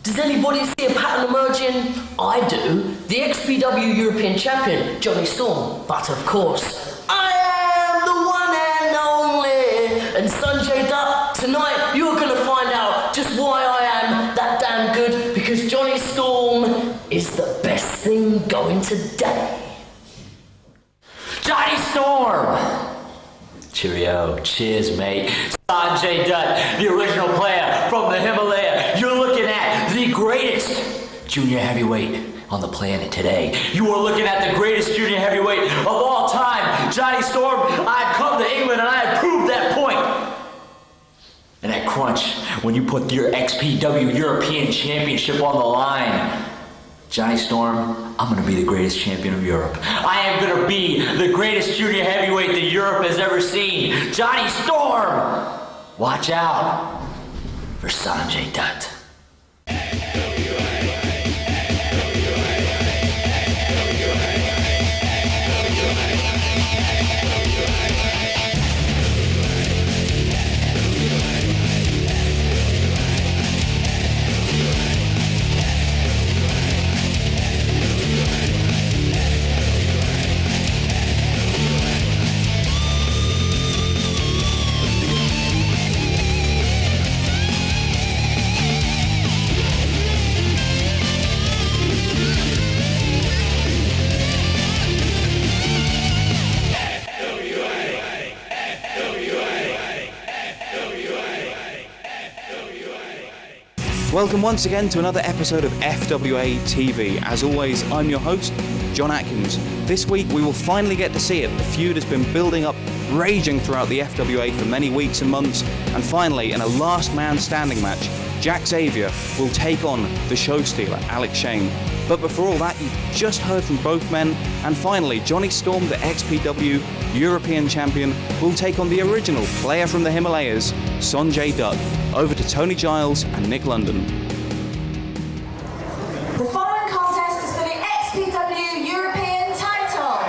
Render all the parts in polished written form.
Does anybody see a pattern emerging? I do. The XPW European Champion, Jonny Storm. But of course, I am the one and only. And Sonjay Dutt, tonight you're gonna find out just why I am that damn good, because Jonny Storm is the best thing going today. Jonny Storm! Cheerio. Cheers, mate. Sonjay Dutt, the original player from the Himalaya. You're looking at the greatest junior heavyweight on the planet today. You are looking at the greatest junior heavyweight of all time. Jonny Storm, I've come to England and I have proved that point. And at Crunch, when you put your XPW European Championship on the line, Jonny Storm, I'm gonna be the greatest champion of Europe. I am gonna be the greatest junior heavyweight that Europe has ever seen. Jonny Storm! Watch out for Sonjay Dutt. Welcome once again to another episode of FWA TV. As always, I'm your host, John Atkins. This week we will finally get to see it. The feud has been building up, raging throughout the FWA for many weeks and months, and finally, in a last man standing match, Xavier will take on the show stealer, Alex Shane. But before all that, you just heard from both men, and finally, Jonny Storm, the XPW European Champion, will take on the original player from the Himalayas, Sonjay Dutt. Over to Tony Giles and Nick London. The following contest is for the XPW European title.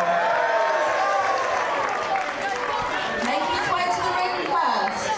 Making its way to the ring first.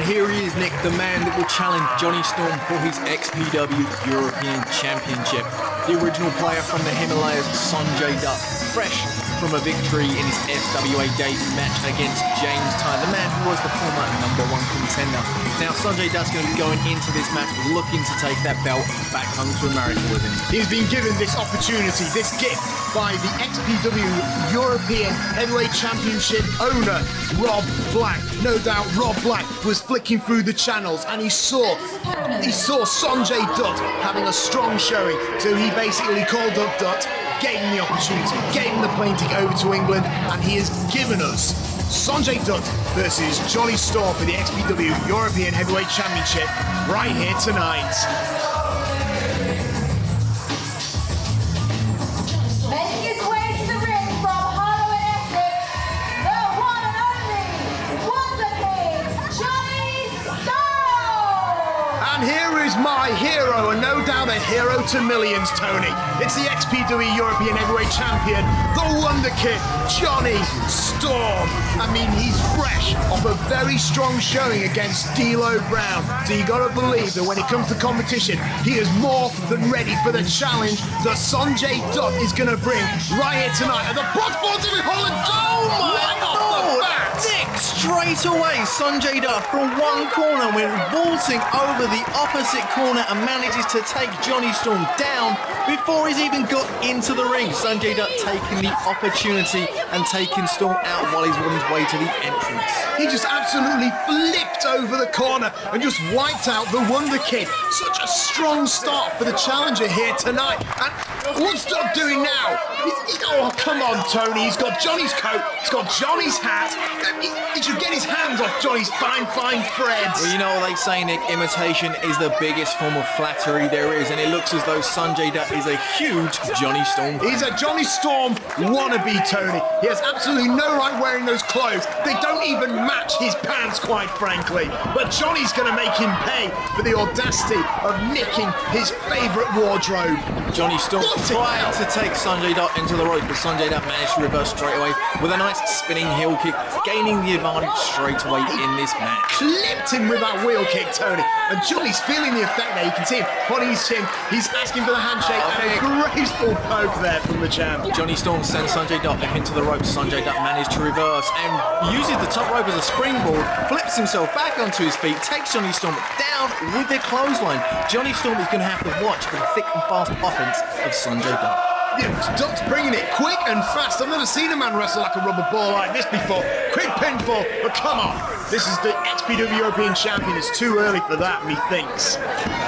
Here he is, Nick, the man that will challenge Jonny Storm for his XPW European Championship. The original player from the Himalayas, Sonjay Dutt, fresh from a victory in his FWA debut match against James Tyne, the man who was the former #1 contender. Now, Sonjay Dutt's going to be going into this match looking to take that belt back home to America with him. He's been given this opportunity, this gift, by the XPW European Heavyweight Championship owner, Rob Black. No doubt Rob Black was flicking through the channels and he saw Sonjay Dutt having a strong showing, so he basically called up Dutt, gave him the opportunity, gave him the plane ticket over to England, and he has given us Sonjay Dutt versus Jonny Storm for the XPW European Heavyweight Championship right here tonight. Making his way to the ring from Harlow in Essex, the one and only Wonder Kid, Jonny Storm! And here is my hero, and no doubt a hero to millions, Tony. It's the XPW European Heavyweight Champion, the Wonder Kid, Jonny Storm. I mean, he's fresh off a very strong showing against D'Lo Brown. So you gotta believe that when it comes to competition, he is more than ready for the challenge that Sonjay Dutt is gonna bring right here tonight at the Broadboards of Holland. Oh my God! Nick, straight away, Sonjay Dutt from one corner went vaulting over the opposite corner and manages to take Jonny Storm down before he's even got into the ring. Sonjay Dutt taking the opportunity and taking Storm out while he's on his way to the entrance. He just absolutely flipped over the corner and just wiped out the Wonder Kid. Such a strong start for the challenger here tonight. And what's Dutt doing now? Oh, come on, Tony. He's got Johnny's coat. He's got Johnny's hat. that. He should get his hands off Johnny's fine threads. Well, you know what they say, Nick, imitation is the biggest form of flattery there is, and it looks as though Sonjay Dutt is a huge Johnny Storm fan. He's a Johnny Storm wannabe, Tony. He has absolutely no right wearing those clothes. They don't even match his pants, quite frankly. But Johnny's going to make him pay for the audacity of nicking his favourite wardrobe. Johnny Storm tried to take Sonjay Dutt into the ropes, but Sonjay Dutt managed to reverse straight away with a nice spinning heel kick, gaining the advantage straight away in this match. Clipped him with that wheel kick, Tony. And Johnny's feeling the effect there. You can see him on his chin. He's asking for the handshake and a graceful poke there from the champ. Johnny Storm sends Sonjay Dutt back into the ropes. Sonjay Dutt managed to reverse and uses the top rope as a springboard, flips himself back onto his feet, takes Johnny Storm down with their clothesline. Johnny Storm is going to have to watch for the thick and fast offense of Sonjay Dutt. Yeah, Dutt's bringing it quick and fast. I've never seen a man wrestle like a rubber ball like this before. Quick pinfall, but come on. This is the XPW European Champion. It's too early for that, methinks.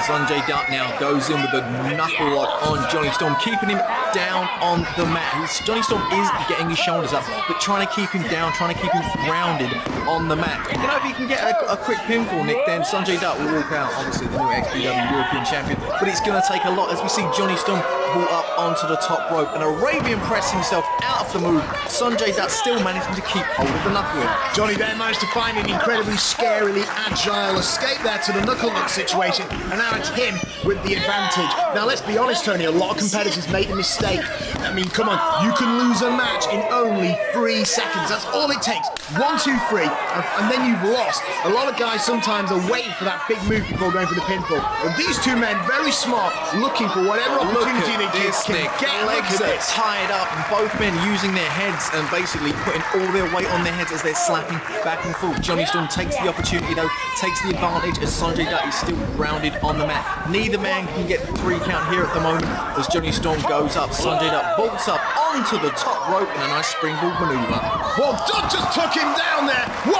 Sonjay Dutt now goes in with a knuckle lock on Johnny Storm, keeping him down on the mat. Johnny Storm is getting his shoulders up, but trying to keep him down, trying to keep him grounded on the mat. You know, if he can get a quick pinfall, Nick, then Sonjay Dutt will walk out, obviously the new XPW European Champion. But it's going to take a lot as we see Johnny Storm brought up onto the top rope and Arabian press himself out of the move. Sonjay Dutt still managing to keep hold of the knuckle. Johnny there managed to find an incredibly scarily agile escape there to the knuckle lock situation, and now it's him with the advantage. Now let's be honest, Tony, a lot of competitors make a mistake. I mean, come on, you can lose a match in only 3 seconds. That's all it takes. 1, 2, 3, and then you've lost. A lot of guys sometimes are waiting for that big move before going for the pinfall. And these two men, very smart, looking for whatever opportunity they can get. Legs are tied up, and both men using their heads and basically putting all their weight on their heads as they're slapping back and forth. Johnny Storm takes the opportunity though, takes the advantage as Sonjay Dutt is still grounded on the mat. Neither man can get the 3 count here at the moment as Johnny Storm goes up. Sonjay Dutt bolts up onto the top rope in a nice springboard maneuver. Well, Dutt just took him down there. 1,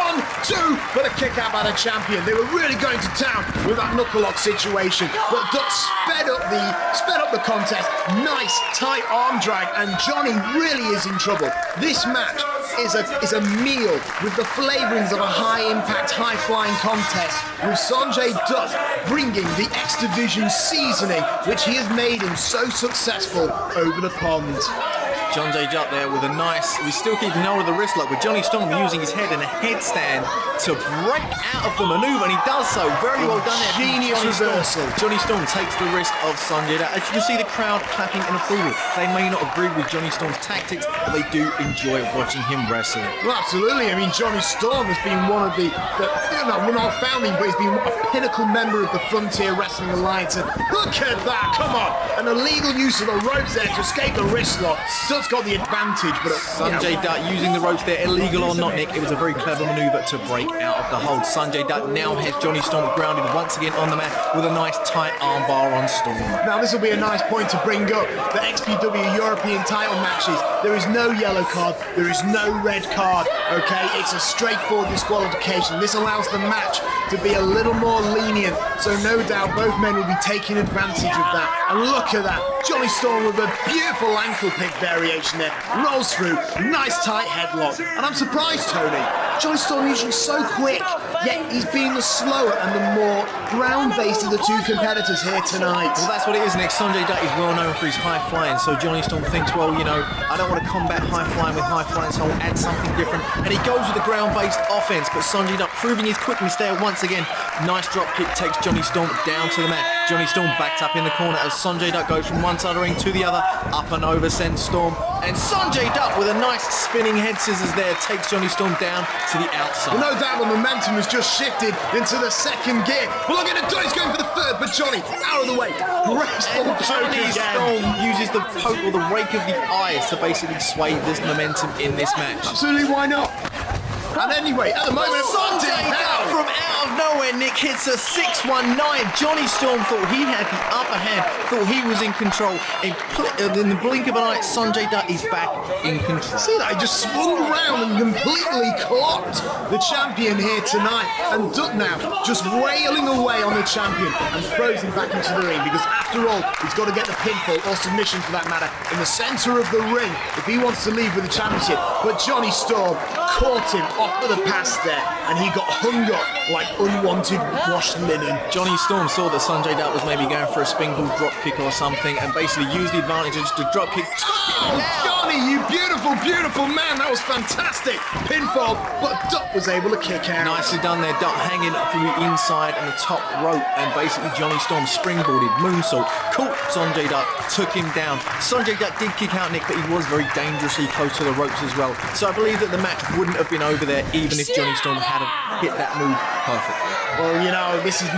2, but a kick out by the champion. They were really going to town with that knuckle lock situation, but Dutt sped up the contest. Nice tight arm drag, and Johnny really is in trouble. This match is a meal with the flavourings of a high-impact, high-flying contest, with Sonjay Dutt bringing the X Division seasoning, which he has made him so successful over the pond. Sonjay Dutt there with a nice, he's still keeping hold of the wrist lock, with Johnny Storm using his head in a headstand to break out of the manoeuvre, and he does so. Very well done there. Genius reversal. Johnny Storm takes the wrist of Sonjay Dutt. As you can see, the crowd clapping in approval. They may not agree with Johnny Storm's tactics, but they do enjoy watching him wrestle. Well, absolutely. I mean, Johnny Storm has been one of we're not founding, but he's been a pinnacle member of the Frontier Wrestling Alliance. And look at that, come on. An illegal use of the ropes there to escape the wrist lock. Dutt's got the advantage, but Sonjay Dutt using the ropes there, illegal or not, Nick, it was a very clever manoeuvre to break out of the hold. Sonjay Dutt now has Johnny Storm grounded once again on the mat with a nice tight armbar on Storm. Now this will be a nice point to bring up the XPW European title matches. There is no yellow card, there is no red card, okay? It's a straightforward disqualification. This allows the match to be a little more lenient, so no doubt both men will be taking advantage of that. And look at that, Johnny Storm with a beautiful ankle pick variation there, rolls through, nice tight headlock. And I'm surprised, Tony, Johnny Storm usually so quick, yet he's being the slower and the more ground-based of the two competitors here tonight. Well, that's what it is, Nick. Sonjay Dutt is well known for his high flying, so Johnny Storm thinks, well, you know, I don't want to combat high flying with high flying, so I'll add something different. And he goes with the ground-based offense, but Sonjay Dutt proving his quickness there once again. Nice drop kick takes Johnny Storm down to the mat. Johnny Storm backed up in the corner as Sonjay Dutt goes from one side of the ring to the other. Up and over sends Storm. And Sonjay Dutt with a nice spinning head scissors there takes Johnny Storm down to the outside. Well, no doubt the momentum has just shifted into the second gear. Well, look at it, Johnny's going for the third, but Johnny out of the way. Graceful Johnny Storm uses the poke or the rake of the eyes to basically sway this momentum in this match. Absolutely, why not? And anyway, at the moment, Sonjay Dutt from out of nowhere, Nick, hits a 619. Johnny Storm thought he had the upper hand, thought he was in control. In the blink of an eye, Sonjay Dutt is back in control. See that? He just swung around and completely clocked the champion here tonight. And Dutt now just wailing away on the champion and throws him back into the ring, because after all, he's got to get the pinfall or submission for that matter in the centre of the ring if he wants to leave with the championship. But Johnny Storm caught him off of the pass there, and he got hung up like unwanted washed linen. Johnny Storm saw that Sonjay Dutt was maybe going for a springboard drop kick or something, and basically used the advantage of just a drop kick. Johnny, you beautiful, beautiful man. That was fantastic. Pinfall, but Dutt was able to kick out. Nicely done there. Dutt hanging through the inside and the top rope, and basically Johnny Storm springboarded, moonsault, caught Sonjay Dutt, took him down. Sonjay Dutt did kick out, Nick, but he was very dangerously close to the ropes as well. So I believe that the match wouldn't have been over there even if Johnny Storm had hit that move perfectly. Well, you know, this is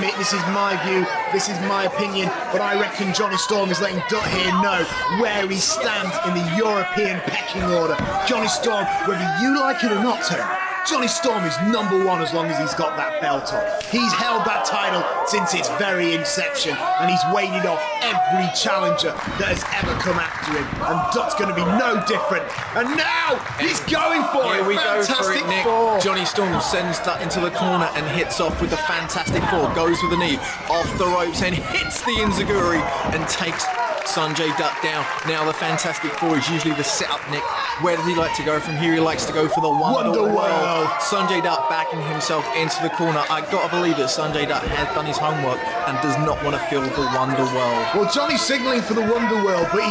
my view, this is my opinion, but I reckon Johnny Storm is letting Dutt here know where he stands in the European pecking order. Johnny Storm, whether you like it or not, Tony, Johnny Storm is number one as long as he's got that belt on. He's held that title since its very inception, and he's waited off every challenger that has ever come after him. And Dutt's going to be no different. And now he's going for it. Here we go for Fantastic it, Nick. Four. Johnny Storm sends that into the corner and hits off with the Fantastic Four. Goes with the knee off the ropes and hits the Enziguri and takes Sonjay Dutt down. Now the Fantastic Four is usually the setup, Nick. Where does he like to go from here? He likes to go for the Wonder World. Sonjay Dutt backing himself into the corner. I gotta believe that Sonjay Dutt has done his homework and does not want to feel the Wonder World. Well, Johnny's signalling for the Wonder World, but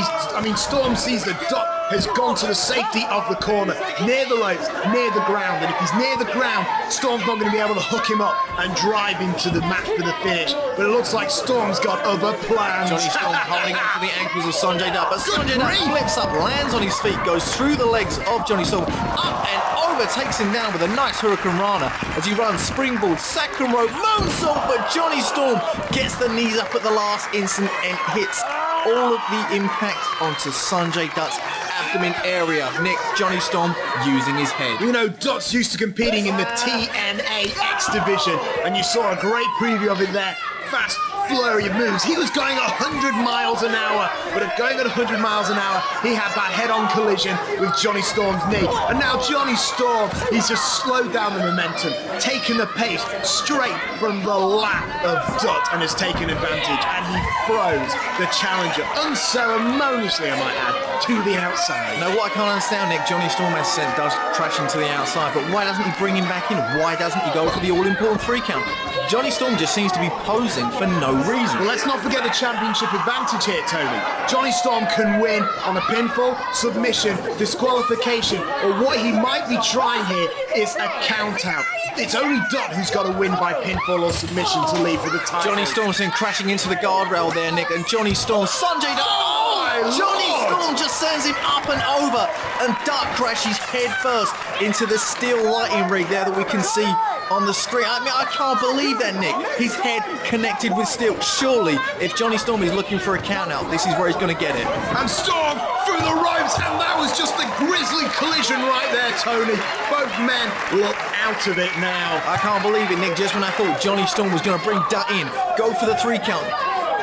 Storm sees that Dutt has gone to the safety of the corner, near the ropes, near the ground, and if he's near the ground, Storm's not going to be able to hook him up and drive him to the mat for the finish. But it looks like Storm's got other plans. Johnny Storm holding on to the ankles of Sonjay Dutt, but Sonjay Dutt flips up, lands on his feet, goes through the legs of Johnny Storm, up and over, takes him down with a nice Hurricane Rana as he runs springboard, second rope, moonsault, but Johnny Storm gets the knees up at the last instant and hits all of the impact onto Sonjay Dutt's abdomen area. Nick, Johnny Storm using his head. You know, Dutt's used to competing in the TNA X division, and you saw a great preview of it there. Fast flurry of moves. He was going 100 miles an hour, but at going at 100 miles an hour, he had that head-on collision with Johnny Storm's knee. And now Johnny Storm, he's just slowed down the momentum, taken the pace straight from the lap of Dutt, and has taken advantage, and he throws the challenger unceremoniously, I might add, to the outside. Now, what I can't understand, Nick, Johnny Storm has sent does crashing to the outside, but why doesn't he bring him back in? Why doesn't he go for the all-important 3 count? Johnny Storm just seems to be posing for no reason. Well, let's not forget the championship advantage here, Tony. Johnny Storm can win on a pinfall, submission, disqualification, or what he might be trying here is a count out. It's only Dutt who's got to win by pinfall or submission to leave with the title. Johnny Storm sent crashing into the guardrail there, Nick, and Johnny Storm, Sonjay Dutt, Johnny Storm just sends him up and over, and Dutt crashes head first into the steel lighting rig there that we can see on the screen. I mean, I can't believe that, Nick. His head connected with steel. Surely, if Johnny Storm is looking for a count out, this is where he's going to get it. And Storm through the ropes, and that was just a grisly collision right there, Tony. Both men look out of it now. I can't believe it, Nick. Just when I thought Johnny Storm was going to bring Dutt in, go for the 3 count,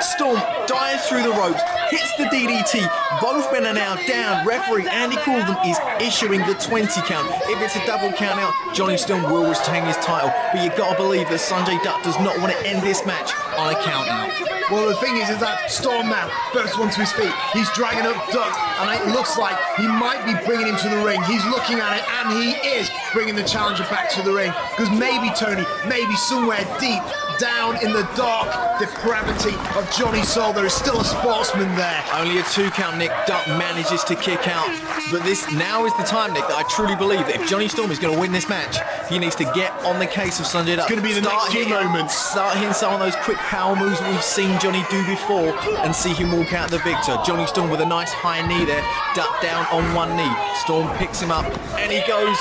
Storm dives through the ropes, hits the DDT. Both men are now down. Referee Andy Coultham is issuing the 20 count. If it's a double count out, Johnny Storm will retain his title. But you got to believe that Sonjay Dutt does not want to end this match on a count out. Well, the thing is that Storm now, first one to his feet, he's dragging up Dutt, and it looks like he might be bringing him to the ring. He's looking at it, and he is bringing the challenger back to the ring. Because maybe, Tony, maybe somewhere deep down in the dark depravity of Johnny's soul, there is still a sportsman there. Only a 2 count, Nick. Dutt manages to kick out. But this now is the time, Nick, that I truly believe that if Johnny Storm is going to win this match, he needs to get on the case of Sonjay Dutt. It's going to be the next few moments. Start hitting some of those quick power moves that we've seen Johnny do before and see him walk out the victor. Johnny Storm with a nice high knee there. Dutt down on one knee. Storm picks him up and he goes,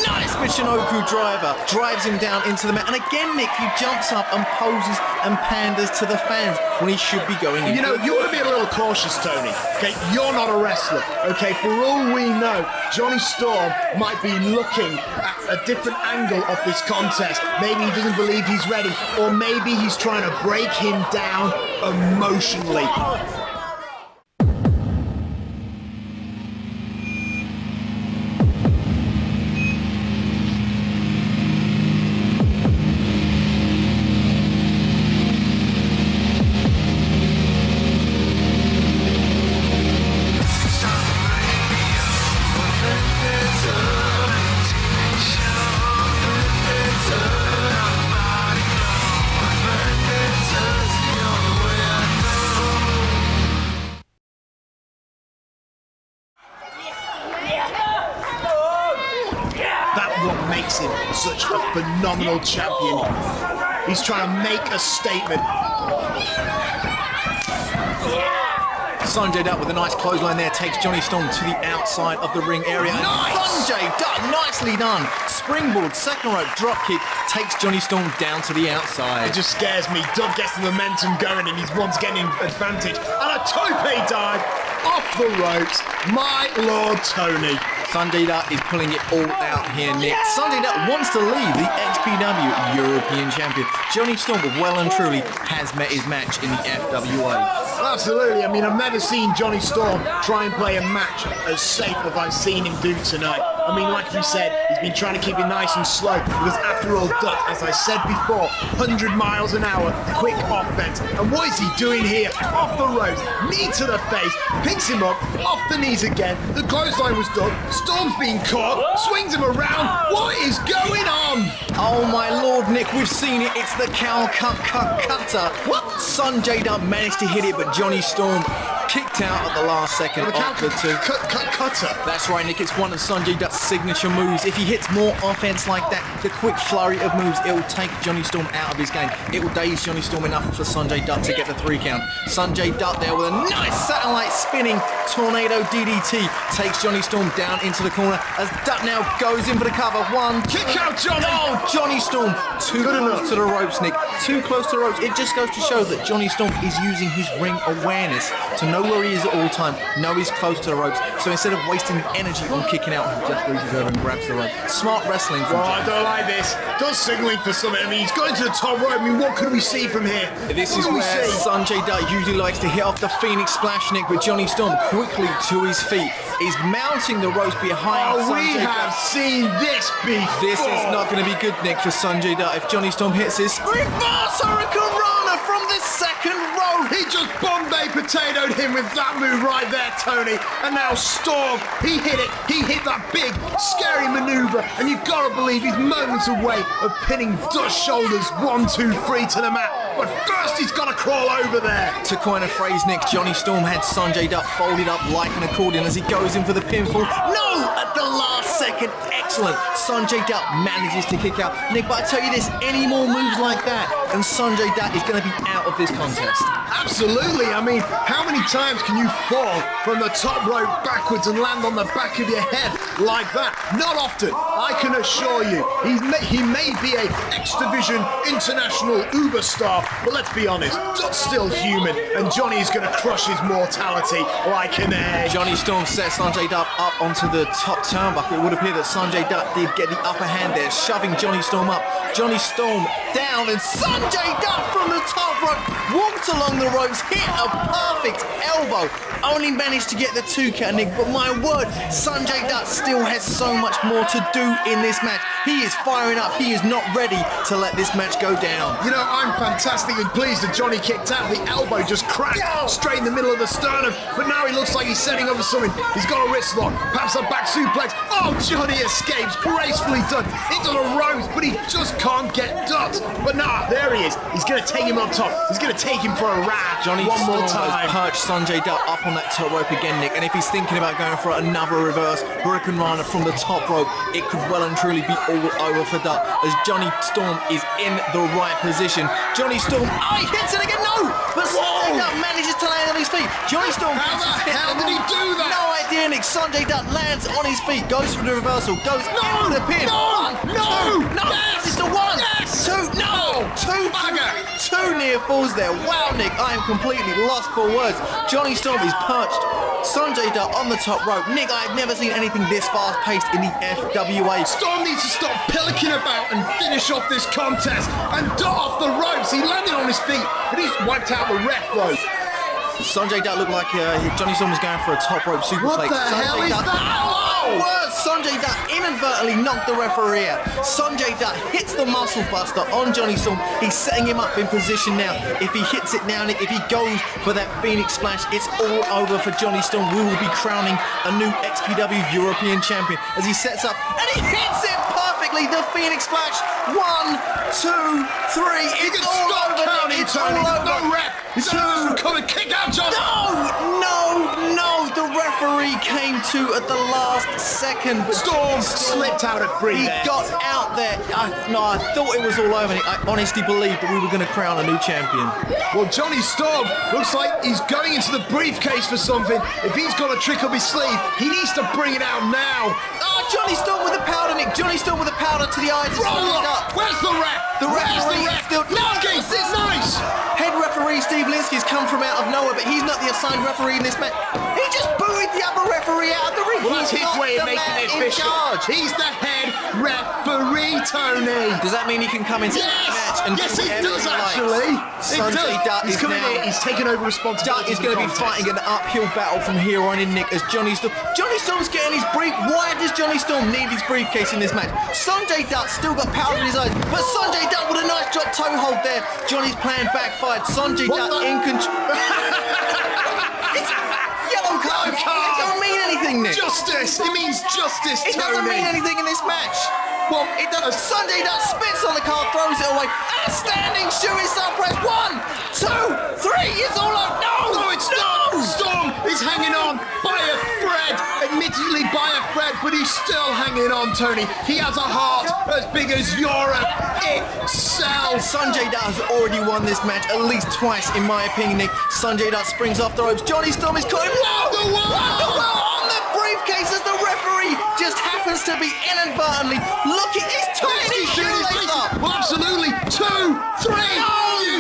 nice Michinoku driver. Drives him down into the mat. And again, Nick, he jumps up and poses and panders to the fans when he should be going in. You know, you want to be a little cautious, Tony. Okay, you're not a wrestler. Okay, for all we know, Johnny Storm might be looking at a different angle of this contest. Maybe he doesn't believe he's ready, or maybe he's trying to break him down emotionally. makes him such a phenomenal champion. He's trying to make a statement. Sonjay Dutt with a nice clothesline there takes Jonny Storm to the outside of the ring area. Nice! Sonjay Dutt, nicely done. Springboard, second rope, drop kick, takes Jonny Storm down to the outside. It just scares me. Dutt gets the momentum going and he's once getting advantage. And a tope dive off the ropes. My Lord Tony. Sonjay Dutt is pulling it all out here, Nick. Sonjay Dutt wants to leave the XPW European Champion. Jonny Storm well and truly has met his match in the FWA. Absolutely. I mean, I've never seen Jonny Storm try and play a match as safe as I've seen him do tonight. I mean, like we said, he's been trying to keep it nice and slow because after all, Dutt, as I said before, 100 miles an hour, quick offense. And what is he doing here? Off the ropes, knee to the face, picks him up, off the knees again. The clothesline was done. Storm's being caught, swings him around. What is going on? Oh my Lord, Nick, we've seen it. It's the cow cutter. What? Sonjay Dutt managed to hit it, but Jonny Storm kicked out at the last second. Cutter. That's right, Nick. It's one of Sonjay Dutt's signature moves. If he hits more offense like that, the quick flurry of moves, it will take Jonny Storm out of his game. It will daze Jonny Storm enough for Sonjay Dutt to get the 3 count. Sonjay Dutt there with a nice satellite spinning tornado DDT takes Jonny Storm down into the corner as Dutt now goes in for the cover. Kick out, Jonny! Oh, Jonny Storm too close to the ropes, Nick. Too close to the ropes. It just goes to show that Jonny Storm is using his ring awareness to know where he is at all time, know he's close to the ropes. So instead of wasting the energy on kicking out, he just reaches over and grabs the rope. Smart wrestling from I don't like this. Dutt's signaling for something. I mean, he's going to the top rope. I mean, what can we see from here? This is where Sonjay Dutt usually likes to hit off the Phoenix Splash, Nick, but Jonny Storm quickly to his feet is mounting the ropes behind Sonjay we have Dutt. seen this before. This is not going to be good, Nick, for Sonjay Dutt. If Jonny Storm hits this Remaster Hurricanrana from the second rope. He just Bombay potatoed him with that move right there, Tony. And now Storm, he hit it. He hit that big, scary maneuver. And you've got to believe he's moments away of pinning Dutt's shoulders 1, 2, 3 to the mat. But first he's got to crawl over there. To coin a phrase, Nick, Jonny Storm had Sonjay Dutt folded up like an accordion as he goes in for the pinfall. No! At the last second, excellent. Sonjay Dutt manages to kick out. Nick, but I tell you this, any more moves like that, and Sonjay Dutt is going to be out of this contest. Absolutely. I mean, how many times can you fall from the top rope backwards and land on the back of your head like that? Not often, I can assure you. He may be a X Division international uber star, but let's be honest, Dutt's still human, and Johnny's going to crush his mortality like an egg. Jonny Storm sets Sonjay Dutt up onto the top turnbuckle. It would appear that Sonjay Dutt did get the upper hand there, shoving Jonny Storm up. Jonny Storm down, and Sonjay Dutt from the top rope walked along the ropes, hit a perfect elbow. Only managed to get the 2 count, Nick, but my word, Sonjay Dutt still has so much more to do in this match. He is firing up. He is not ready to let this match go down. You know, I'm fantastically pleased that Johnny kicked out. The elbow just cracked straight in the middle of the sternum, but now he looks like he's setting up for something. He's got a wrist lock, perhaps a back suplex. Oh, Johnny escapes. Gracefully done. Into the ropes, but he just can't get Dutt. But nah, there he is. He's going to take him up top. He's going to take him for a ride. Jonny one more Storm time. has perched Sonjay Dutt up on that top rope again, Nick, and if he's thinking about going for another reverse Hurricanrana from the top rope, it could well and truly be all over for Dutt as Jonny Storm is in the right position. Jonny Storm, he hits it again, no! But Sonjay Dutt manages to land on his feet. Jonny Storm, How the hell did he do that? No idea, Nick. Sonjay Dutt lands on his feet, goes for the reversal, goes for the pin. No! 1, 2, no! Yes! It's the 1, Yes! 2, no! 2, Bugger! 2 near falls there. Wow, Nick, I am completely lost for words. Jonny Storm is perched. Sonjay Dutt on the top rope. Nick, I've never seen anything this fast-paced in the FWA. Storm needs to stop pillicking about and finish off this contest. And Dutt off the ropes. He landed on his feet, but he's wiped out the ref, though. Sonjay Dutt looked like Jonny Storm was going for a top rope superplex. What the hell is that? Oh, words! Sonjay Dutt inadvertently knocked the referee out. Sonjay Dutt hits the muscle buster on Jonny Storm. He's setting him up in position now. If he hits it now, Nick, if he goes for that Phoenix Splash, it's all over for Jonny Storm. We will be crowning a new XPW European champion as he sets up and he hits it perfectly. The Phoenix Splash. 1, 2, 3. It's all over. Counting, It's Tony. all over. No ref. He's coming. Kick out, Johnny. No! The referee came to at the last second. second, but Storm slipped out at 3 he there. got out there. I thought it was all over. I honestly believed that we were going to crown a new champion. Well, Johnny Storm looks like he's going into the briefcase for something. If he's got a trick up his sleeve, he needs to bring it out now. Oh, Johnny Storm with the powder, Nick. Johnny Storm with the powder to the eyes. Roll up. Where's the ref? The referee still... Linsky, nice. Head referee Steve Linsky has come from out of nowhere, but he's not the assigned referee in this match. He just booed the other referee out of the ring. Well, that's He's his not way of the making man it in official. charge. He's the head referee, Tony. Does that mean he can come into the match and Yes, do it whatever does he likes? actually. Sonjay Dutt He's is coming now... in. He's taken over responsibility. Dutt is going to be fighting an uphill battle from here on in, Nick, as Johnny Storm's getting his brief. Why does Johnny Storm need his briefcase in this match? Sonjay Dutt still got powder in his eyes, but Sonjay Dutt with a nice drop toe hold there. Johnny's plan backfired. Sonjay Dutt in control. It's yellow card. It don't mean anything, Nick. Justice. It means justice, It Tony. doesn't mean anything in this match. Well, It does. Sonjay Dutt spits on the card, throws it away, and a standing shooting star press. 1, 2, 3. It's all out. No, it's not. Storm is hanging on by a thread. Admittedly by a thread, but he's still hanging on, Tony. He has a heart as big as Europe itself. Sonjay Dutt has already won this match at least twice, in my opinion, Nick. Sonjay Dutt springs off the ropes. Johnny Storm is caught him. Wonderwell on the briefcase as the referee just happens to be inadvertently looking. He's tying his shoelace up. Well, absolutely. 2, 3.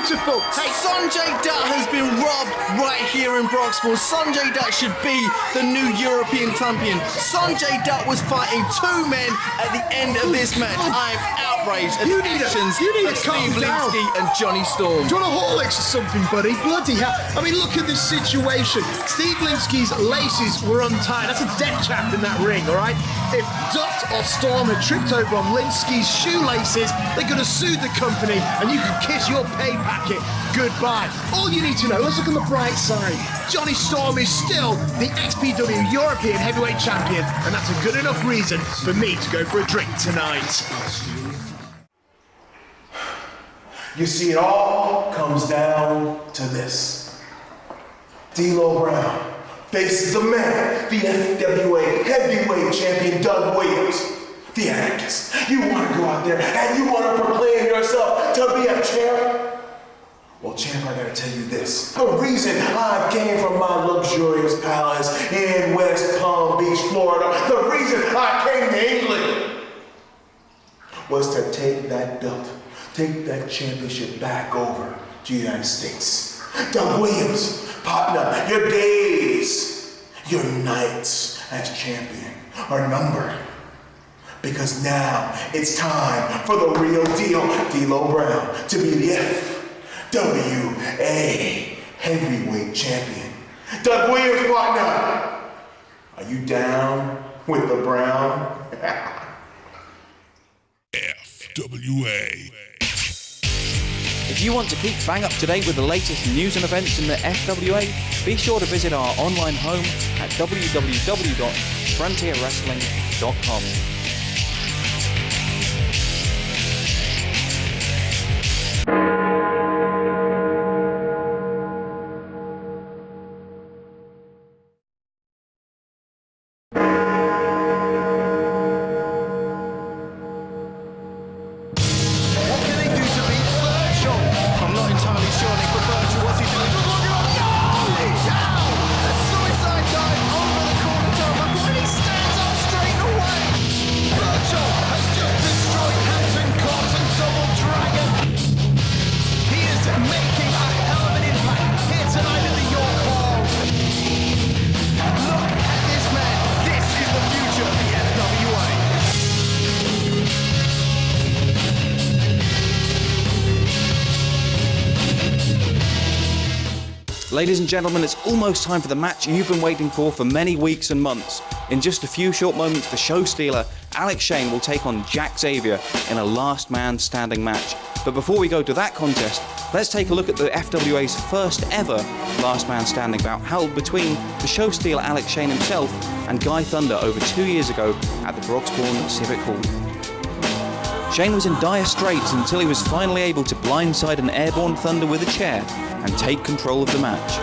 Beautiful. Hey, Sonjay Dutt has been robbed right here in Broxmore. Sonjay Dutt should be the new European champion. Sonjay Dutt was fighting 2 men at the end of this match. I'm outraged at the actions of Steve Linsky and Johnny Storm. Do you want a Horlicks or something, buddy? Bloody hell. I mean, look at this situation. Steve Linsky's laces were untied. That's a death trap in that ring, all right? If Dutt or Storm had tripped over on Linsky's shoelaces, they could have sued the company and you could kiss your pay packet goodbye. All you need to know, let's look on the bright side. Johnny Storm is still the XPW European Heavyweight Champion, and that's a good enough reason for me to go for a drink tonight. You see, it all comes down to this. D'Lo Brown faces the man, the FWA Heavyweight Champion Doug Williams. The anarchist. You want to go out there and you want to proclaim yourself to be a champ? Well, champ, I gotta tell you this. The reason I came from my luxurious palace in West Palm Beach, Florida, the reason I came to England was to take that belt, take that championship back over to the United States. Doug Williams, partner, your days, your nights as champion are numbered. Because now it's time for the real deal, D'Lo Brown, to be the FWA Heavyweight Champion. Doug Williams, partner, are you down with the Brown? FWA. If you want to keep bang up to date with the latest news and events in the FWA, be sure to visit our online home at www.frontierwrestling.com. Ladies and gentlemen, it's almost time for the match you've been waiting for many weeks and months. In just a few short moments, the show stealer, Alex Shane, will take on Xavier in a last man standing match. But before we go to that contest, let's take a look at the FWA's first ever last man standing bout, held between the show stealer Alex Shane himself and Guy Thunder over 2 years ago at the Broxbourne Civic Hall. Shane was in dire straits until he was finally able to blindside an airborne Thunder with a chair and take control of the match.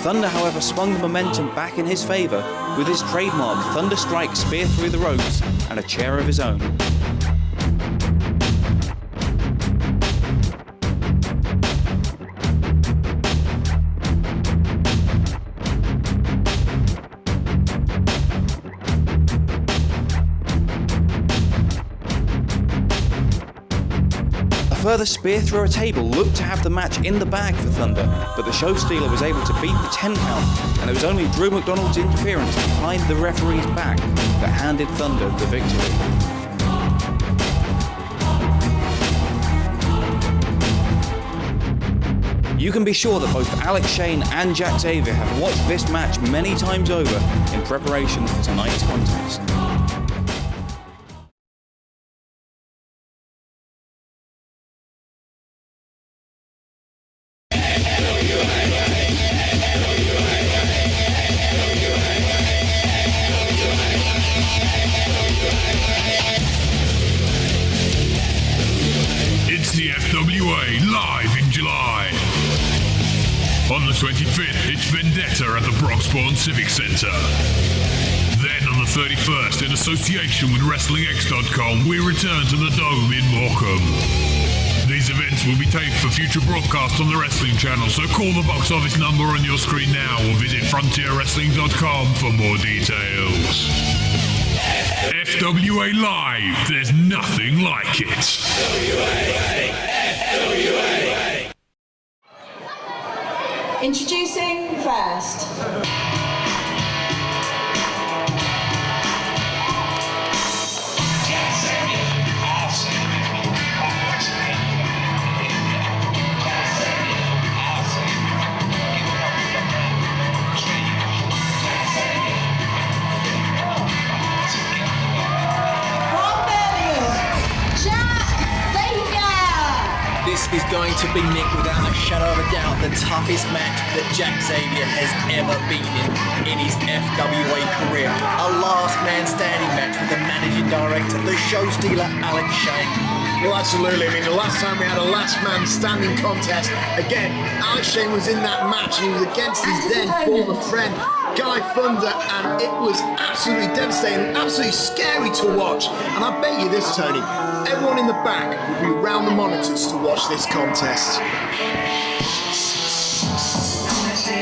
Thunder, however, swung the momentum back in his favour with his trademark Thunder Strike spear through the ropes and a chair of his own. A further spear through a table looked to have the match in the bag for Thunder, but the show stealer was able to beat the 10 count, and it was only Drew McDonald's interference behind the referee's back that handed Thunder the victory. You can be sure that both Alex Shane and Jack Xavier have watched this match many times over in preparation for tonight's contest. It's the FWA live in July. On the 25th, it's Vendetta at the Broxbourne Civic Centre. Then on the 31st, in association with WrestlingX.com, we return to the Dome in Morecambe. These events will be taped for future broadcast on the Wrestling Channel, so call the box office number on your screen now or visit FrontierWrestling.com for more details. FWA Live, there's nothing like it. FWA. Introducing first. This is going to be, Nick, without a shadow of a doubt, the toughest match that Jack Xavier has ever been in his FWA career. A last man standing match with the managing director, the show stealer, Alex Shane. Well, absolutely. I mean, the last time we had a last man standing contest, again, Alex Shane was in that match and he was against his then former friend, Guy Thunder, and it was absolutely devastating, absolutely scary to watch. And I bet you this, Tony, everyone in the back will be around the monitors to watch this contest.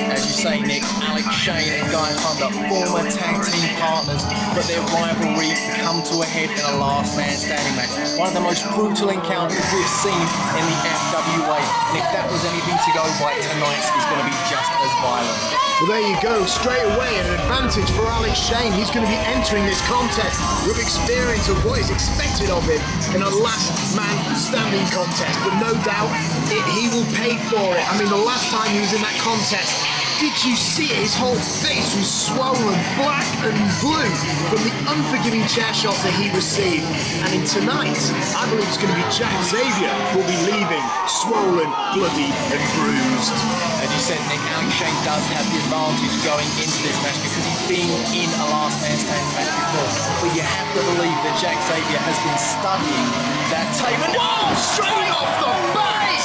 As you say, Nick, Alex Shane and Guy Thunder, former tag team partners, but their rivalry come to a head in a last man standing match. One of the most brutal encounters we've seen in the FWA. And if that was anything to go by, tonight's is going to be just as violent. Well, there you go. Straight away, an advantage for Alex Shane. He's going to be entering this contest with experience of what is expected of him in a last man standing contest. But no doubt, he will pay for it. I mean, the last time he was in that contest, did you see it? His whole face was swollen black and blue from the unforgiving chair shots that he received. And in tonight, I believe it's going to be Jack Xavier who will be leaving swollen, bloody and bruised. As you said, Nick, Alex Shane does have the advantage going into this match because he's been in a last man standing match before. But you have to believe that Jack Xavier has been studying that tape. And Straight off the bat!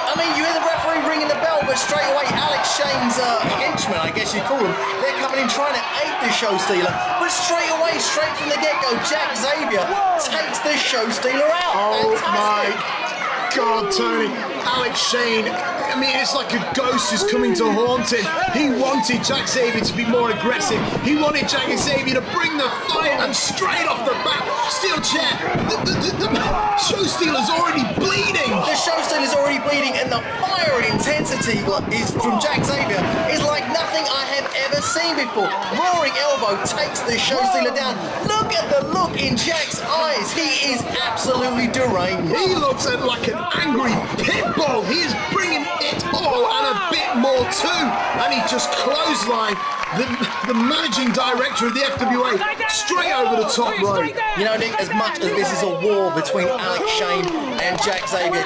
I mean, you hear the referee ringing the bell, but straight away Alex Shane's henchmen, I guess you call them, they're coming in trying to aid the show stealer. But straight away, straight from the get-go, Jack Xavier takes the show stealer out. Oh Fantastic. my God, Tony. Alex Shane, I mean, it's like a ghost is coming to haunt him. He wanted Jack Xavier to be more aggressive. He wanted Jack Xavier to bring the fire, and straight off the bat, steel chair. The show stealer's already bleeding. The show stealer's already bleeding, and the fire and intensity is from Jack Xavier is like nothing I have ever seen before. Roaring elbow takes the show stealer down. Look at the look in Jack's eyes. He is absolutely deranged. He looks like an angry pit bull. He is bringing it all and a bit more too. And he just clotheslined the managing director of the FWA straight over the top rope. You know, Nick, as much as this is a war between Alex Shane and Jack Xavier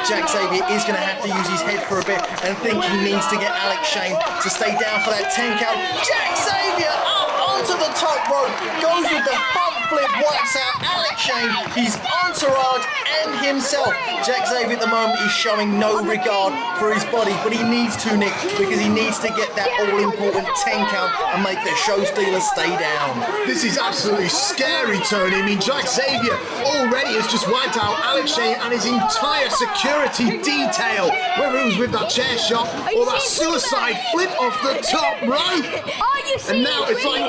is going to have to use his head for a bit and think he needs to get Alex Shane to stay down for that 10 count. Jack Xavier up onto the top rope, goes with the bump flip wipes out Alex Shane, his entourage and himself. Jack Xavier at the moment is showing no regard for his body, but he needs to, Nick, because he needs to get that all-important 10 count and make the show stealers stay down. This is absolutely scary, Tony. I mean, Jack Xavier already has just wiped out Alex Shane and his entire security detail, whether it was with that chair shot or that suicide flip off the top rope. And now it's like,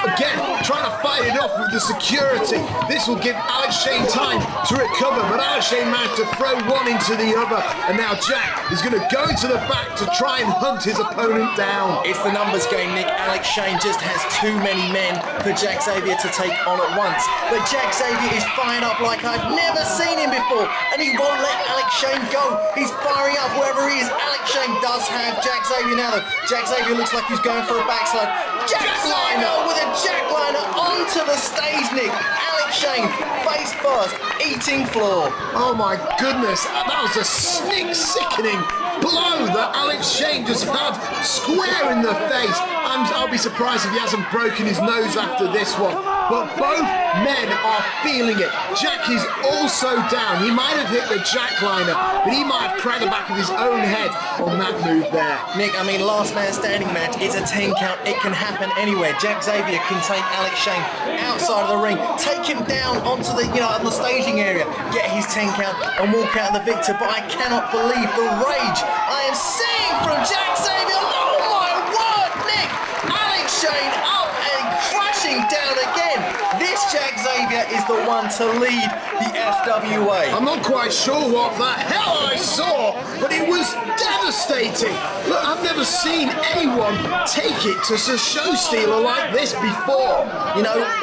again, trying to fight it off with the security. This will give Alex Shane time to recover, but Alex Shane managed to throw one into the other, and now Jack is going to go into the back to try and hunt his opponent down. It's the numbers game, Nick. Alex Shane just has too many men for Jack Xavier to take on at once. But Jack Xavier is firing up like I've never seen him before, and he won't let Alex Shane go. He's firing up wherever he is. Alex Shane does have Jack Xavier now, though. Jack Xavier looks like he's going for a backslide. Jackliner with a jackliner onto the stage, Nick. Alex Shane, face first, eating floor. Oh my goodness, that was a sickening blow that Alex Shane just had square in the face. And I'll be surprised if he hasn't broken his nose after this one. But both men are feeling it. Jack is also down. He might have hit the jackliner, but he might have cracked the back of his own head on that move there. Nick, I mean, last man standing match is a 10 count. It can happen anywhere. Jack Xavier can take Alex Shane outside of the ring, take him down onto the, on the staging area, get his 10 count and walk out the victor. But I cannot believe the rage I am seeing from Jack Xavier. Oh my word, Nick! Alex Shane up and crashing down again. This Jack Xavier is the one to lead the FWA. I'm not quite sure what the hell I saw, but it was devastating. Look, I've never seen anyone take it to a show stealer like this before.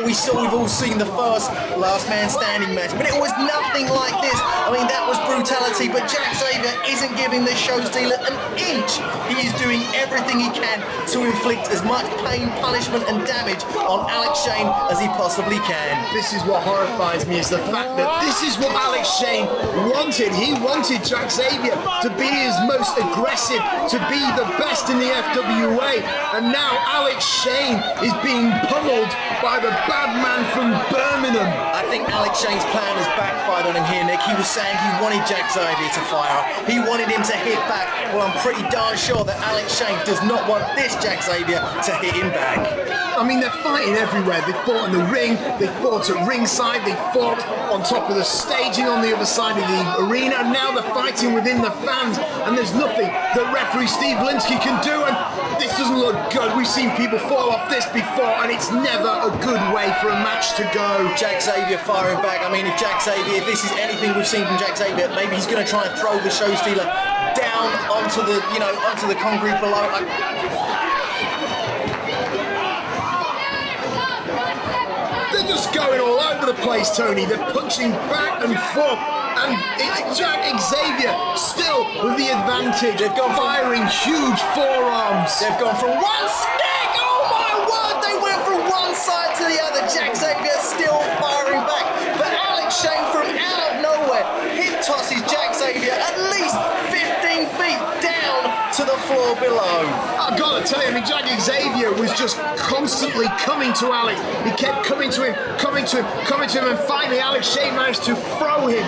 We've all seen the first last man standing match, but it was nothing like this. I mean, that was brutality, but Jack Xavier isn't giving the show stealer an inch. He is doing everything he can to inflict as much pain, punishment and damage on Alex Shane as he possibly can. This is what horrifies me, is the fact that this is what Alex Shane wanted. He wanted Jack Xavier to be his most aggressive, to be the best in the FWA, and now Alex Shane is being pummeled by the bad man from Birmingham. I think Alex Shane's plan has backfired on him here, Nick. He was saying he wanted Jack Xavier to fire up. He wanted him to hit back. Well, I'm pretty darn sure that Alex Shane does not want this Jack Xavier to hit him back. I mean, they're fighting everywhere. They fought in the ring, they fought at ringside, they fought on top of the staging on the other side of the arena, and now they're fighting within the fans, and there's nothing that referee Steve Linsky can do, and this doesn't look good. We've seen people fall off this before, and it's never a good way for a match to go. Jack Xavier firing back. I mean, if this is anything we've seen from Jack Xavier, maybe he's going to try and throw the show stealer down onto the concrete below. They're just going all over the place, Tony. They're punching back and forth. And it's Jack Xavier still with the advantage. They've gone firing huge forearms. They've gone from one stick. Oh my word! They went from one side to the other. Jack Xavier still firing back, but Alex Shane from out of nowhere hip tosses Jack Xavier at least 15 feet down to the floor below. I've got to tell you, I mean, Jack Xavier was just constantly coming to Alex. He kept coming to him, and finally Alex Shane managed to throw him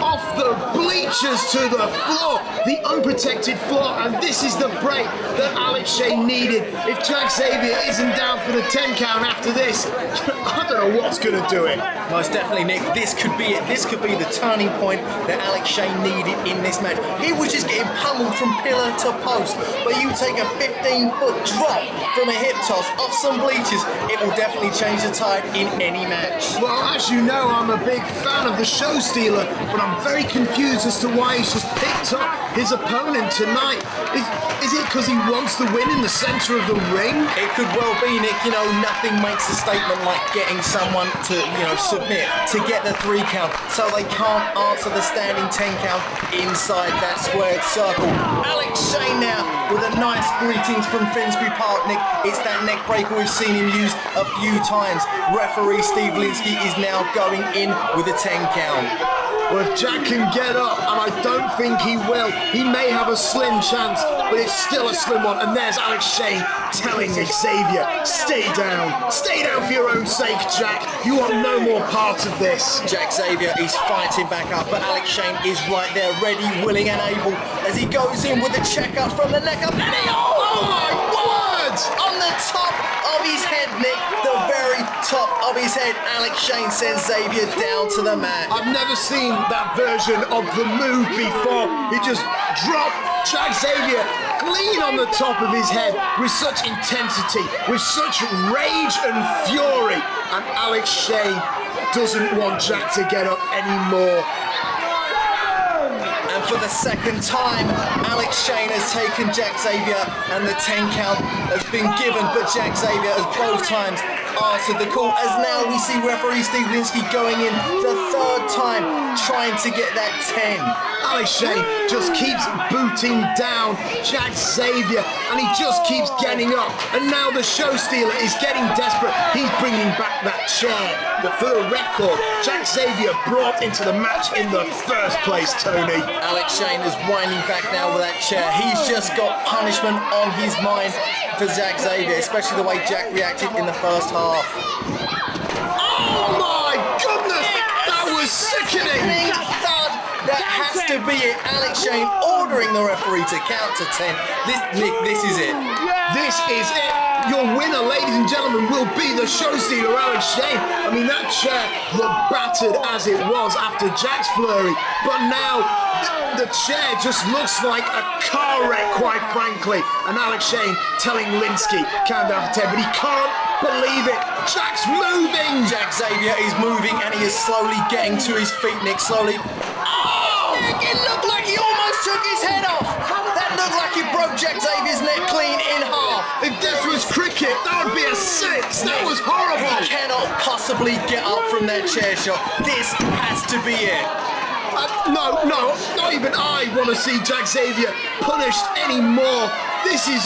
off the bleachers to the floor, the unprotected floor, and this is the break that Alex Shane needed. If Jack Xavier isn't down for the 10 count after this, I don't know what's going to do it. Most definitely, Nick. This could be it. This could be the turning point that Alex Shane needed in this match. He was just getting pummeled from pillar to post, but you take a 15-foot drop from a hip toss off some bleachers, it will definitely change the tide in any match. Well, as you know, I'm a big fan of the show stealer, but I'm very confused as to why he's just picked up his opponent tonight. Is it because he wants to win in the centre of the ring? It could well be, Nick. Nothing makes a statement like getting someone to, submit to get the 3 count, so they can't answer the standing 10 count inside that squared circle. Alex Shane now with a nice greetings from Finsbury Park, Nick. It's that neck breaker we've seen him use a few times. Referee Steve Linsky is now going in with a 10 count. Well, if Jack can get up, and I don't think he will, he may have a slim chance, but it's still a slim one. And there's Alex Shane telling Xavier, stay down for your own sake, Jack. You want no more part of this. Jack Xavier is fighting back up, but Alex Shane is right there, ready, willing and able, as he goes in with a checkup from the neck up. And he, Oh my word! on the top of his head, Nick, the very top of his head, Alex Shane sends Xavier down to the mat. I've never seen that version of the move before. He just dropped Jack Xavier clean on the top of his head with such intensity, with such rage and fury. And Alex Shane doesn't want Jack to get up anymore. And for the second time, Alex Shane has taken Jack Xavier, and the 10 count has been given, but Jack Xavier has both times answered the call, as now we see referee Steve Linsky going in the third time, trying to get that 10. Alex Shane just keeps booting down Jack Xavier, and he just keeps getting up. And now the show stealer is getting desperate. He's bringing back that chair that, for the record, Jack Xavier brought into the match in the first place, Tony. Alex Shane is winding back now with that chair. He's just got punishment on his mind for Jack Xavier, especially the way Jack reacted in the first half. Oh my goodness! That was sickening! That has to be it. Alex Shane ordering the referee to count to 10. This is it. This is it. Your winner, ladies and gentlemen, will be the show stealer, Alex Shane. I mean, that chair looked battered as it was after Jack's flurry, but now the chair just looks like a car wreck, quite frankly. And Alex Shane telling Linsky, count down to 10, but he can't believe it. Jack's moving. Jack Xavier is moving, and he is slowly getting to his feet, Nick, slowly. Oh! It looked like he almost took his head off. That looked like he broke Jack Xavier's neck clean in half. If this was cricket, that would be a 6. That was horrible. He cannot possibly get up from that chair shot. This has to be it. No, not even I want to see Jack Xavier punished anymore. This is...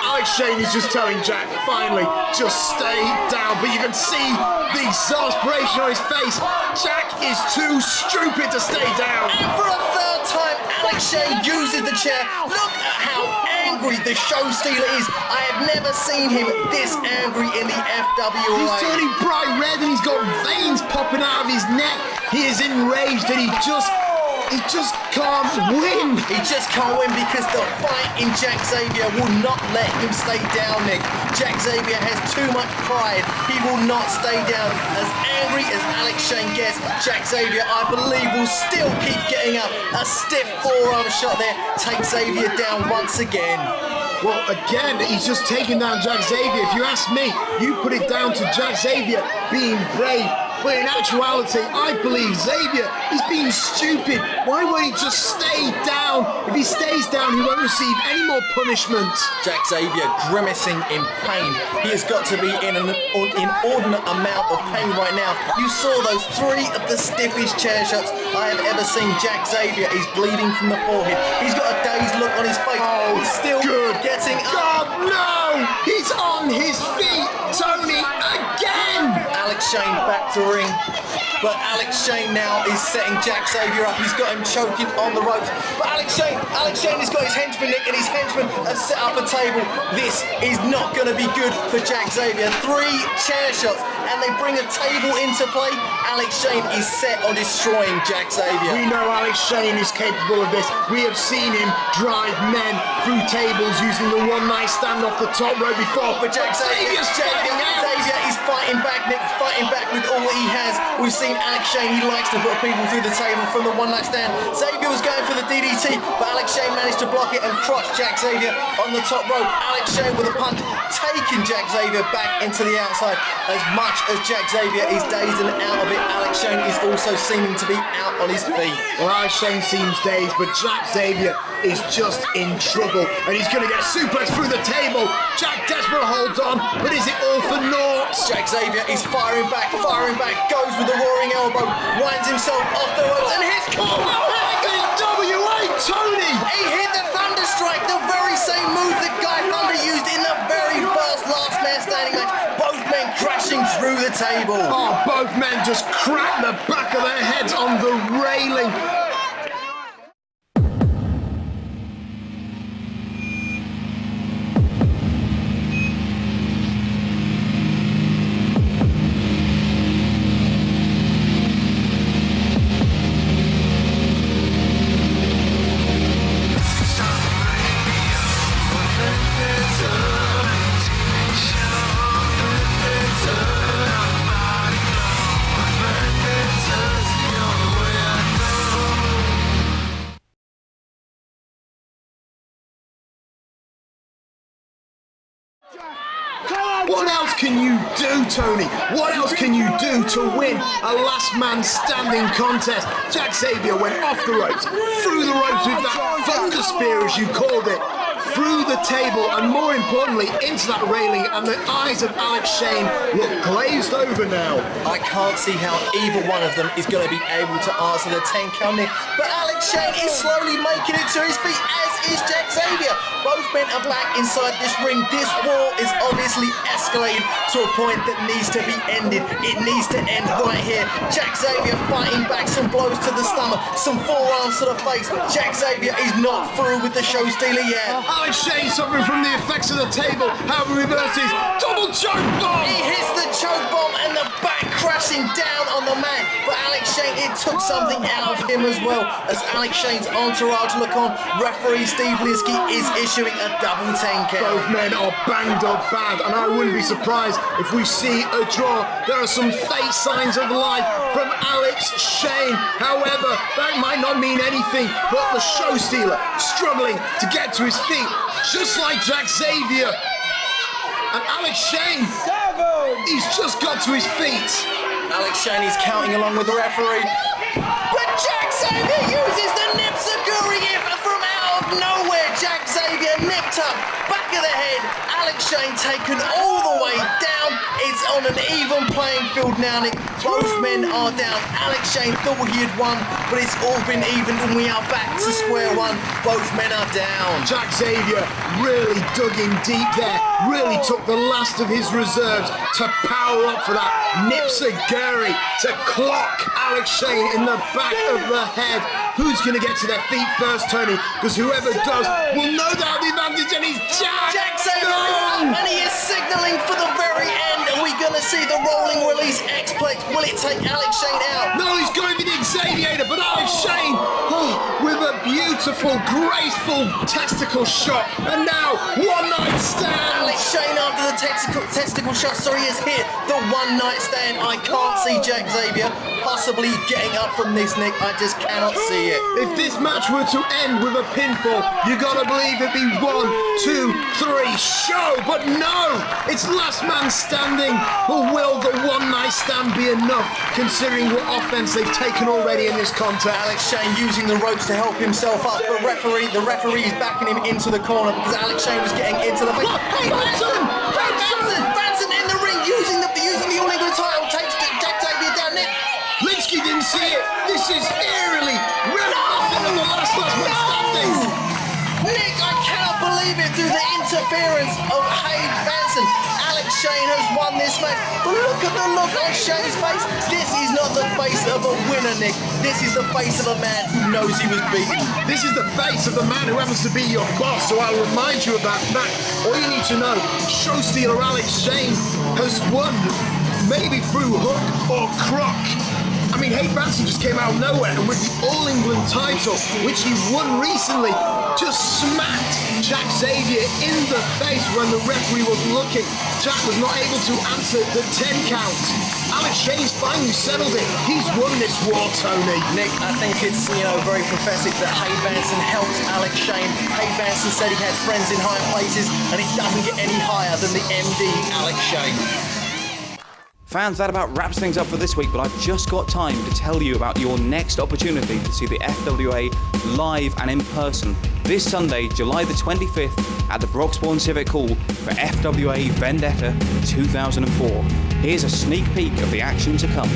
Alex Shane is just telling Jack, finally, just stay down. But you can see the exasperation on his face. Jack is too stupid to stay down. And for a third time, Alex Shane uses the chair. Look at how angry the show stealer is. I have never seen him this angry in the FWA. He's turning bright red and he's got veins popping out of his neck. He is enraged and he just can't win. He just can't win because the fight in Jack Xavier will not let him stay down, Nick. Jack Xavier has too much pride. He will not stay down. As angry as Alex Shane gets, Jack Xavier, I believe, will still keep getting up. A stiff forearm shot there takes Xavier down once again. Well, again, he's just taking down Jack Xavier. If you ask me, you put it down to Jack Xavier being brave. But in actuality, I believe Xavier is being stupid. Why won't he just stay down? If he stays down, he won't receive any more punishment. Jack Xavier grimacing in pain. He has got to be in an inordinate amount of pain right now. You saw those 3 of the stiffest chair shots I have ever seen. Jack Xavier is bleeding from the forehead. He's got a dazed look on his face. Oh, he's still getting up. God, no! He's on his feet, Tony, again! Alex Shane back to ring. But Alex Shane now is setting Jack Xavier up. He's got him choking on the ropes. But Alex Shane has got his henchman, Nick, and his henchman has set up a table. This is not going to be good for Jack Xavier. 3 chair shots, and they bring a table into play. Alex Shane is set on destroying Jack Xavier. We know Alex Shane is capable of this. We have seen him drive men through tables using the one-night stand off the top rope before. But Jack Xavier is fighting back, Nick, fighting back with all that he has. We've seen Alex Shane, he likes to put people through the table from the one-night stand. Xavier was going for the DDT, but Alex Shane managed to block it and crush Jack Xavier on the top rope. Alex Shane with a punch, taking Jack Xavier back into the outside. As much as Jack Xavier is dazed and out of it, Alex Shane is also seeming to be out on his feet. Well, Alex Shane seems dazed, but Jack Xavier is just in trouble, and he's going to get suplexed through the table. Jack desperate holds on, but is it all for naught? Jack Xavier is firing back, goes with the roaring elbow, winds himself off the ropes and hits. FWA, Tony! He hit the Thunder Strike, the very same move that Guy Thunder used in the very first Last Man Standing match. Both men crashing through the table. Oh, both men just cracked the back of their heads on the railing. What else can you do, Tony? What else can you do to win a last man standing contest? Jack Xavier went off the ropes, through the ropes with that thunder spear, as you called it, through the table, and more importantly, into that railing, and the eyes of Alex Shane look glazed over now. I can't see how either one of them is going to be able to answer the 10 count, but Alex Shane is slowly making it to his feet, as is Jack Xavier. Both men are back inside this ring. This war is obviously escalated to a point that needs to be ended. It needs to end right here. Jack Xavier fighting back, some blows to the stomach, some forearms to the face. Jack Xavier is not through with the show stealer yet. Alex Shane suffering from the effects of the table. However, reverses double choke bomb. He hits the choke bomb and the back crashing down on the man. But Alex Shane, it took something out of him as well. As Alex Shane's entourage look on, referee Steve Linsky is issuing a double 10 count. Both men are banged up bad, and I wouldn't be surprised if we see a draw. There are some faint signs of life from Alex Shane. However, that might not mean anything, but the show stealer struggling to get to his feet, just like Jack Xavier. And Alex Shane, he's just got to his feet. Alex Shane is counting along with the referee. But Jack Xavier uses the Nipsaguri from out of nowhere. Jack Xavier nipped up, back of the head. Alex Shane taken all the way down. It's on an even playing field now, Nick. Both men are down. Alex Shane thought he had won, but it's all been even, and we are back to square one. Both men are down. Jack Xavier really dug in deep there, really took the last of his reserves to power up for that Nipsaguri to clock Alex Shane in the back of the head. Who's going to get to their feet first, Tony? Because whoever does will no doubt the advantage, and he's Jack Xavier is up, and he is signalling for the very end. Are we going to see the rolling release X-Plex? Will it take Alex Shane out? No, he's going for the Xavier, but Alex Shane, with a beautiful, graceful testicle shot, and now one night stand. Alex Shane after the testicle shot, has hit the one night stand. I can't see Jack Xavier possibly getting up from this, Nick. I just cannot see it. If this match were to end with a pinfall, you gotta believe it'd be 1, 2, 3, show. But no, it's last man standing. But will the one night stand be enough, considering what offense they've taken already in this contest? Alex Shane using the ropes to help himself up, but the referee is backing him into the corner because Alex Shane was getting into the face. Hey, Branson in the ring using the All England title, takes Jack Xavier down there. Linsky didn't see it. This is eerily reminiscent of the last man standing. Nick, I cannot believe it. Through the interference of Hayden Branson, Alex Shane has won this match. But look at the look on Shane's face. This is not the face of a winner, Nick. This is the face of a man who knows he was beaten. This is the face of the man who happens to be your boss, so I'll remind you about that. All you need to know, show stealer Alex Shane has won, maybe through hook or crook. I mean, Hayden Branson just came out of nowhere, and with the All England title, which he won recently, just smacked Jack Xavier in the face when the referee was looking. Jack was not able to answer the 10 count. Alex Shane's finally settled it. He's won this war, Tony. Nick, I think it's, very prophetic that Hayden Branson helps Alex Shane. Hayden Branson said he had friends in high places, and he doesn't get any higher than the MD, Alex Shane. Fans, that about wraps things up for this week, but I've just got time to tell you about your next opportunity to see the FWA live and in person this Sunday, July the 25th at the Broxbourne Civic Hall for FWA Vendetta 2004. Here's a sneak peek of the action to come.